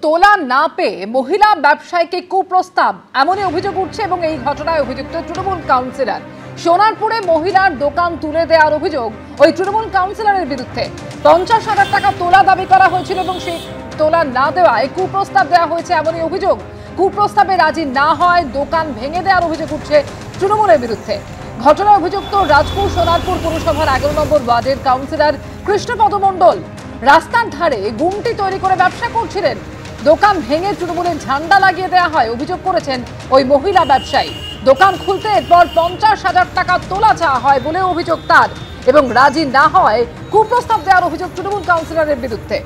তোলা না পেয়ে মহিলা ব্যবসায়ীকে কুপ্রস্তাব এমনই অভিযোগ উঠছে এবং এই ঘটনায় অভিযুক্ত তৃণমূল কাউন্সিলর। সোনারপুরে মহিলার দোকান তুলে দেওয়ার অভিযোগ ওই তৃণমূল কাউন্সিলরের বিরুদ্ধে। 50,000 টাকা তোলা দাবি করা হয়েছিল এবং সেই তোলা না দেওয়ায় কুপ্রস্তাব দেওয়া হয়েছে এমনই অভিযোগ। কুপ্রস্তাবে রাজি না হয় দোকান ভেঙে দেওয়ার অভিযোগ উঠছে তৃণমূলের বিরুদ্ধে। ঘটনায় অভিযুক্ত রাজপুর সোনারপুর পুরসভার 11 নম্বর ওয়ার্ডের কাউন্সিলর কৃষ্ণপদ মণ্ডল রাস্তার ধারে গুমটি তৈরি করে ব্যবসা করছিলেন। দোকান ভেঙে তৃণমূলের ঝান্ডা লাগিয়ে দেওয়া হয় অভিযোগ করেছেন ওই মহিলা ব্যবসায়ী। দোকান খুলতে এরপর 50,000 টাকা তোলা চাওয়া হয় বলে অভিযোগ তার এবং রাজি না হয় কুপ্রস্তাব দেওয়ার অভিযোগ তৃণমূল কাউন্সিলরের বিরুদ্ধে।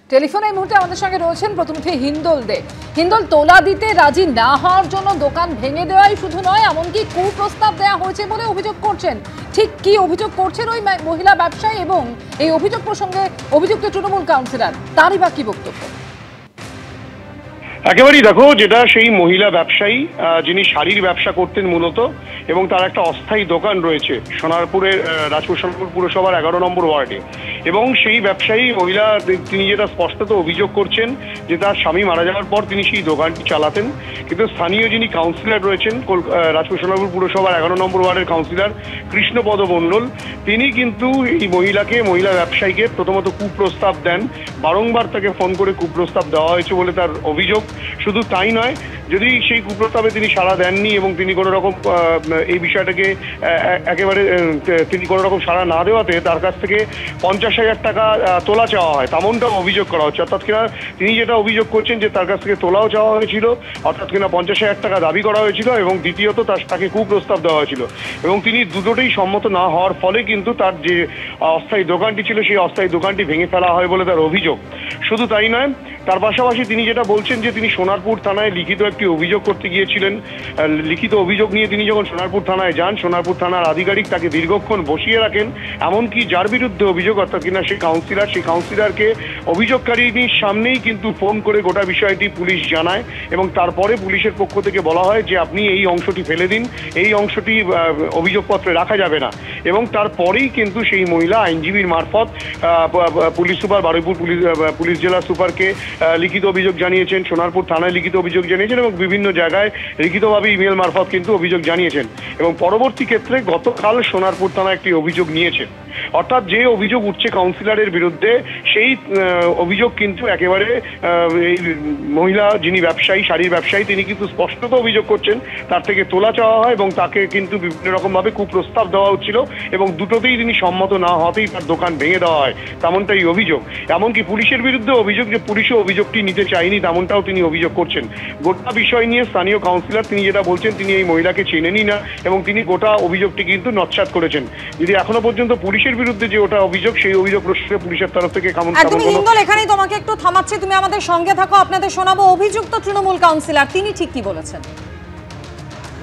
টেলিফোনে এই মুহূর্তে আমাদের সঙ্গে রয়েছেন প্রতিনিধি হিন্দল দে। হিন্দল, তোলা দিতে রাজি না হওয়ার জন্য দোকান ভেঙে দেওয়াই শুধু নয়, এমনকি কুপ্রস্তাব দেওয়া হয়েছে বলে অভিযোগ করছেন। ঠিক কি অভিযোগ করছেন ওই মহিলা ব্যবসায়ী এবং এই অভিযোগ প্রসঙ্গে অভিযুক্ত তৃণমূল কাউন্সিলর তারই বা কি বক্তব্য? একেবারেই দেখো, যেটা সেই মহিলা ব্যবসায়ী যিনি শাড়ির ব্যবসা করতেন মূলত, এবং তার একটা অস্থায়ী দোকান রয়েছে সোনারপুরের রাজপুর সোনারপুর পুরসভার 11 নম্বর ওয়ার্ডে। এবং সেই ব্যবসায়ী মহিলা তিনি যেটা স্পষ্টত অভিযোগ করছেন যে তার স্বামী মারা যাওয়ার পর তিনি সেই দোকানটি চালাতেন, কিন্তু স্থানীয় যিনি কাউন্সিলর রয়েছেন রাজপুর সোনারপুর পুরসভার 11 নম্বর ওয়ার্ডের কাউন্সিলর কৃষ্ণপদ মণ্ডল, তিনি কিন্তু এই মহিলা ব্যবসায়ীকে প্রথমত কুপ্রস্তাব দেন। বারংবার তাকে ফোন করে কুপ্রস্তাব দেওয়া হয়েছে বলে তার অভিযোগ। শুধু তাই নয়, যদি সেই কুপ্রস্তাবে তিনি সাড়া দেননি এবং তিনি কোনো রকম এই বিষয়টাকে একেবারে তিনি কোনো রকম সাড়া না দেওয়াতে তার কাছ থেকে 50,000 টাকা তোলা চাওয়া হয়, তেমনটাও অভিযোগ করা হচ্ছে। অর্থাৎ কিনা তিনি যেটা অভিযোগ করছেন যে তার কাছ থেকে তোলাও চাওয়া হয়েছিল, অর্থাৎ কিনা 50,000 টাকা দাবি করা হয়েছিল, এবং দ্বিতীয়ত তাকে কুপ্রস্তাব দেওয়া হয়েছিল। এবং তিনি দুটোতেই সম্মত না হওয়ার ফলে কিন্তু তার যে অস্থায়ী দোকানটি ছিল সেই অস্থায়ী দোকানটি ভেঙে ফেলা হয় বলে তার অভিযোগ। শুধু তাই নয়, তার পাশাপাশি তিনি যেটা বলছেন যে তিনি সোনারপুর থানায় লিখিত একটি অভিযোগ করতে গিয়েছিলেন। লিখিত অভিযোগ নিয়ে তিনি যখন সোনারপুর থানায় যান, সোনারপুর থানার আধিকারিক তাকে দীর্ঘক্ষণ বসিয়ে রাখেন। এমনকি যার বিরুদ্ধে অভিযোগ, অর্থাৎ কিনা সেই কাউন্সিলরকে অভিযোগকারীর সামনেই কিন্তু ফোন করে গোটা বিষয়টি পুলিশ জানায়, এবং তারপরে পুলিশের পক্ষ থেকে বলা হয় যে আপনি এই অংশটি ফেলে দিন, এই অংশটি অভিযোগপত্রে রাখা যাবে না। এবং তারপরেই কিন্তু সেই মহিলা আইনজীবীর মারফত পুলিশ সুপার, বারুইপুর পুলিশ জেলা সুপারকে লিখিত অভিযোগ জানিয়েছেন, সোনারপুর থানায় লিখিত অভিযোগ জানিয়েছেন, এবং বিভিন্ন জায়গায় লিখিতভাবে ইমেল মারফত কিন্তু অভিযোগ জানিয়েছেন। এবং পরবর্তী ক্ষেত্রে গতকাল সোনারপুর থানা একটি অভিযোগ নিয়েছেন। অর্থাৎ যে অভিযোগ উঠছে কাউন্সিলরের বিরুদ্ধে, সেই অভিযোগ কিন্তু একেবারে এই মহিলা যিনি ব্যবসায়ী, শাড়ির ব্যবসায়ী, তিনি কিন্তু স্পষ্টত অভিযোগ করছেন তার থেকে তোলা চাওয়া হয় এবং তাকে কিন্তু বিভিন্ন রকমভাবে কুপ্রস্তাব দেওয়া হচ্ছিল, এবং দুটোতেই তিনি সম্মত না হতেই তার দোকান ভেঙে দেওয়া হয়, তেমনটাই অভিযোগ। এমনকি পুলিশের বিরুদ্ধে অভিযোগ যে পুলিশও অভিযোগটি নিতে চায়নি, তেমনটাও তিনি অভিযোগ করছেন। গোটা বিষয় নিয়ে স্থানীয় কাউন্সিলর তিনি যেটা বলছেন, তিনি এই মহিলাকে চেনেনই না, এবং তিনি গোটা অভিযোগটি কিন্তু নস্যাৎ করেছেন। যদি এখনো পর্যন্ত পুলিশের বিরুদ্ধে যে ওটা অভিযোগ, সেই অভিযোগ প্রশ্নে পুলিশের তরফ থেকে এখানেই তোমাকে একটু থামাচ্ছি, তুমি আমাদের সঙ্গে থাকো, আপনাদের শোনাবো অভিযুক্ত তৃণমূল কাউন্সিলর তিনি ঠিক কি বলেছেন।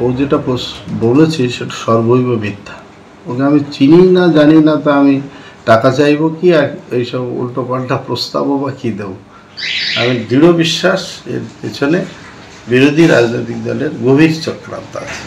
ও যেটা বলেছে সেটা সর্বৈব মিথ্যা। ওকে আমি চিনি না, জানি না, তা আমি টাকা চাইবো কি আর এইসব উল্টো পাল্টা প্রস্তাবও বা কী দেবো? আমি দৃঢ় বিশ্বাস এর পেছনে বিরোধী রাজনৈতিক দলের গভীর চক্রান্ত আছে।